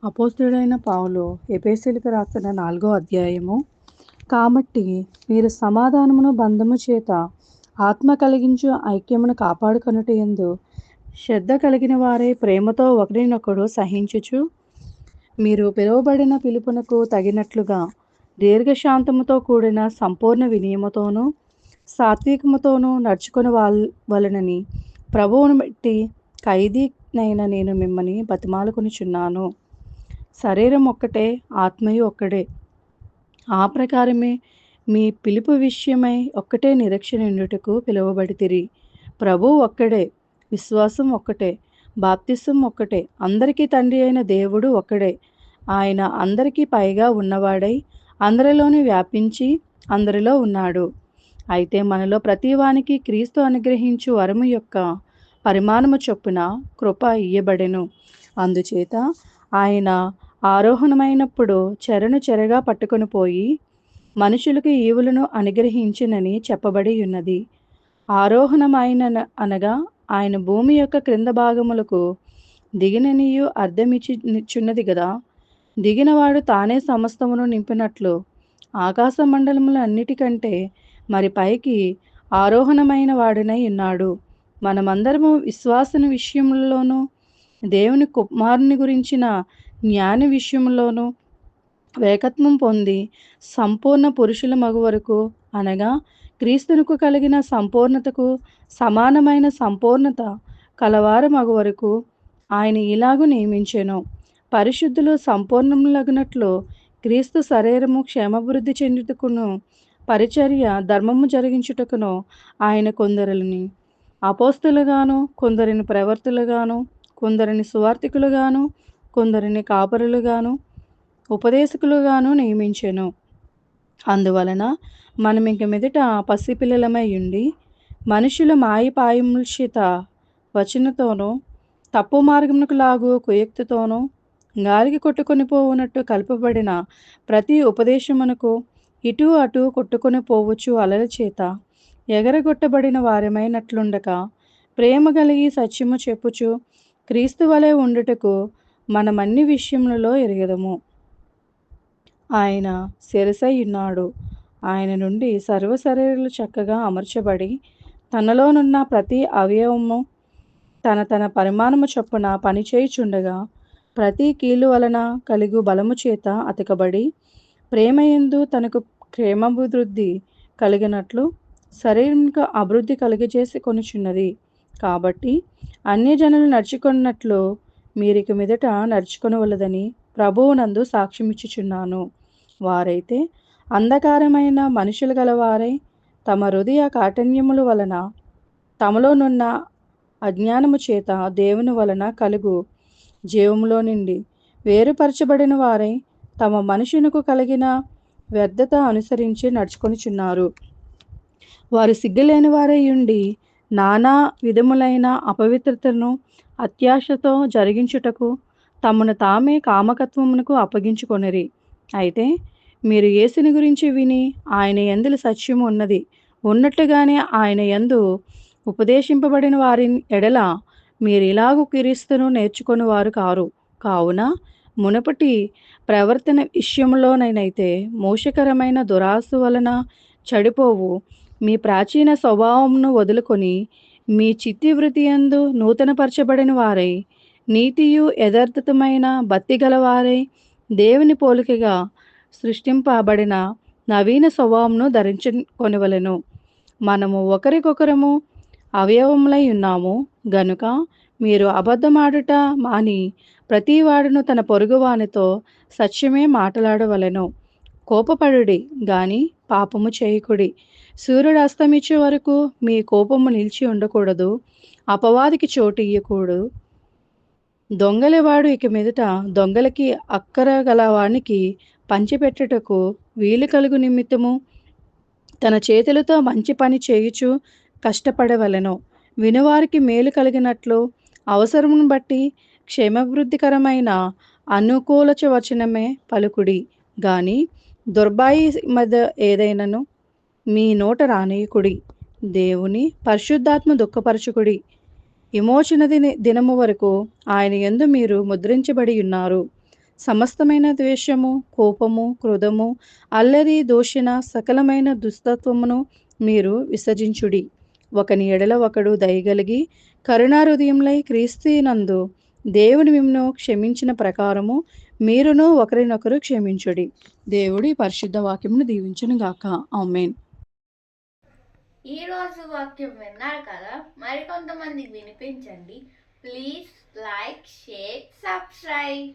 అపోస్తలుడైన పౌలు ఎఫెసీయులకు రాసిన 4వ అధ్యాయము. కాబట్టి మీరు సమాధానమును బంధము చేత ఆత్మ కలిగించు ఐక్యమును కాపాడుకొనుటయందు శ్రద్ధ కలిగిన వారై ప్రేమతో ఒకరినొకడు సహించుచు, మీరు పిలువబడిన పిలుపునకు తగినట్లుగా దీర్ఘశాంతముతో కూడిన సంపూర్ణ వినయముతోనూ సాత్వికముతోనూ నడుచుకొని వలనని ప్రభువును బట్టి ఖైదీనైన నేను మిమ్మల్ని బతిమాలుకొనుచున్నాను. శరీరం ఒక్కటే, ఆత్మయు ఒక్కడే. ఆ ప్రకారమే మీ పిలుపు విషయమై ఒక్కటే నిరీక్షణ ఉండుటకు పిలువబడితిరి. ప్రభువు ఒక్కడే, విశ్వాసం ఒక్కటే, బాప్తిసం ఒక్కటే, అందరికీ తండ్రి అయిన దేవుడు ఒక్కడే. ఆయన అందరికీ పైగా ఉన్నవాడై అందరిలోనూ వ్యాపించి అందరిలో ఉన్నాడు. అయితే మనలో ప్రతివానికి క్రీస్తు అనుగ్రహించు వరము యొక్క పరిమాణము చొప్పున కృప ఇయ్యబడెను. అందుచేత ఆయన ఆరోహణమైనప్పుడు చెరను చెరగా పట్టుకొని పోయి మనుషులకు ఈవులను అనుగ్రహించినని చెప్పబడి ఉన్నది. ఆరోహణమైన అనగా ఆయన భూమి యొక్క క్రింద భాగములకు దిగిననియు అర్థమిచ్చున్నది గదా. దిగినవాడు తానే సమస్తమును నింపినట్లు ఆకాశ మండలములన్నిటికంటే మరి పైకి ఆరోహణమైన వాడినై ఉన్నాడు. మనమందరము విశ్వాసన విషయంలోనూ దేవుని కుమారుని గురించిన జ్ఞాన విషయంలోనూ ఏకత్వం పొంది సంపూర్ణ పురుషుల మగు వరకు, అనగా క్రీస్తునకు కలిగిన సంపూర్ణతకు సమానమైన సంపూర్ణత కలవార మగు వరకు ఆయన ఇలాగూ నియమించెను. పరిశుద్ధులు సంపూర్ణములగునట్లు క్రీస్తు శరీరము క్షేమాభివృద్ధి చెందుటకును పరిచర్య ధర్మము జరిగించుటకును ఆయన కొందరిని అపోస్తలుగాను, కొందరిని ప్రవర్తులుగాను, కొందరిని సువార్తికులుగాను, కొందరిని కాపరులుగాను, ఉపదేశకులుగాను నియమించెను. అందువలన మనం ఇంక మీదట పసిపిల్లలమై ఉండి మనుషుల మాయపాయముషిత వచనతోనూ తప్పు మార్గమునకు లాగు కుయుక్తితోనూ గాలికి కొట్టుకొని పోవునట్టు కల్పబడిన ప్రతి ఉపదేశమునకు ఇటు అటు కొట్టుకొని పోవచ్చు అలల చేత ఎగరగొట్టబడిన వారమైనట్లుండక ప్రేమ కలిగి సత్యము చెప్పుచు క్రీస్తు వలె ఉండుటకు మనమన్ని విషయములలో ఎరుగెదము. ఆయన శిరసై ఉన్నాడు. ఆయన నుండి సర్వ శరీరాలు చక్కగా అమర్చబడి తనలోనున్న ప్రతి అవయవము తన తన పరిమాణము చొప్పున పనిచేయుచుండగా ప్రతి కీలు వలన కలుగు బలము చేత అతకబడి ప్రేమయందు తనకు క్షేమాభివృద్ధి కలిగినట్లు శరీరంకు అభివృద్ధి కలుగజేసి కొనుచున్నది. కాబట్టి అన్యజనులు నడుచుకున్నట్లు మీరిక మీదట నడుచుకొనవలదని ప్రభువునందు సాక్ష్యమిచ్చుచున్నాను. వారైతే అంధకారమైన మనుషులు గలవారై తమ హృదయ కాఠిన్యముల వలన తమలోనున్న అజ్ఞానము చేత దేవుని వలన కలుగు జీవములో నుండి వేరుపరచబడిన వారై తమ మనుషునకు కలిగిన వ్యర్థత అనుసరించి నడుచుకొనిచున్నారు. వారు సిగ్గులేని వారై ఉండి నానా విధములైన అపవిత్రతను అత్యాశతో జరిగించుటకు తమను తామే కామకత్వమునకు అప్పగించుకొనిరి. అయితే మీరు యేసుని గురించి విని ఆయన యందు సత్యము ఉన్నట్లుగానే ఆయన యందు ఉపదేశింపబడిన వారి ఎడల మీరు ఇలాగు క్రీస్తును నేర్చుకొని వారు కారు. కావున మునుపటి ప్రవర్తన విషయంలోనైతే మోసకరమైన దురాశ వలన చెడిపోవు మీ ప్రాచీన స్వభావమును వదులుకొని మీ చిత్తివృత్తి యందు నూతనపరచబడిన వారై నీతియు యథార్థతమైన భక్తి గలవారై దేవుని పోలికగా సృష్టింపబడిన నవీన స్వభావమును ధరించుకొనవలెను. మనము ఒకరికొకరము అవయవములై ఉన్నాము గనుక మీరు అబద్ధమాడుట మాని ప్రతివాడును తన పొరుగువానితో సత్యమే మాట్లాడవలెను. కోపపడుడి గాని పాపము చేయకుడి. సూర్యుడు అస్తమించే వరకు మీ కోపము నిలిచి ఉండకూడదు. అపవాదికి చోటు ఇయ్యకూడదు. దొంగలవాడు ఇక మీదట దొంగలకి అక్కర గలవానికి పంచిపెట్టుటకు వీలు కలుగు నిమిత్తము తన చేతులతో మంచి పని చేయుచు కష్టపడవలెను. వినువారికి మేలు కలిగినట్లు అవసరమును బట్టి క్షేమాభివృద్ధికరమైన అనుకూలచ వచనమే పలుకుడి గాని దుర్బాయి మధ్య ఏదైనను మీ నోట రానీయకుడి. దేవుని పరిశుద్ధాత్మ దుఃఖపరచుకుడి. విమోచన దినము వరకు ఆయన యందు మీరు ముద్రించబడి ఉన్నారు. సమస్తమైన ద్వేషము, కోపము, క్రోధము, అల్లరి, దూషణ, సకలమైన దుస్తత్వమును మీరు విసర్జించుడి. ఒకని ఎడల ఒకడు దయగలిగి కరుణాహృదయులై క్రీస్తునందు దేవుడు మిమ్మును క్షమించిన ప్రకారము మీరును ఒకరినొకరు క్షమించుడి. దేవుడి పరిశుద్ధ వాక్యమును దీవించును గాక. ఆమేన్. ఈరోజు వాక్యం విన్నారు కదా, మరికొంతమందికి వినిపించండి. Please like, share, subscribe.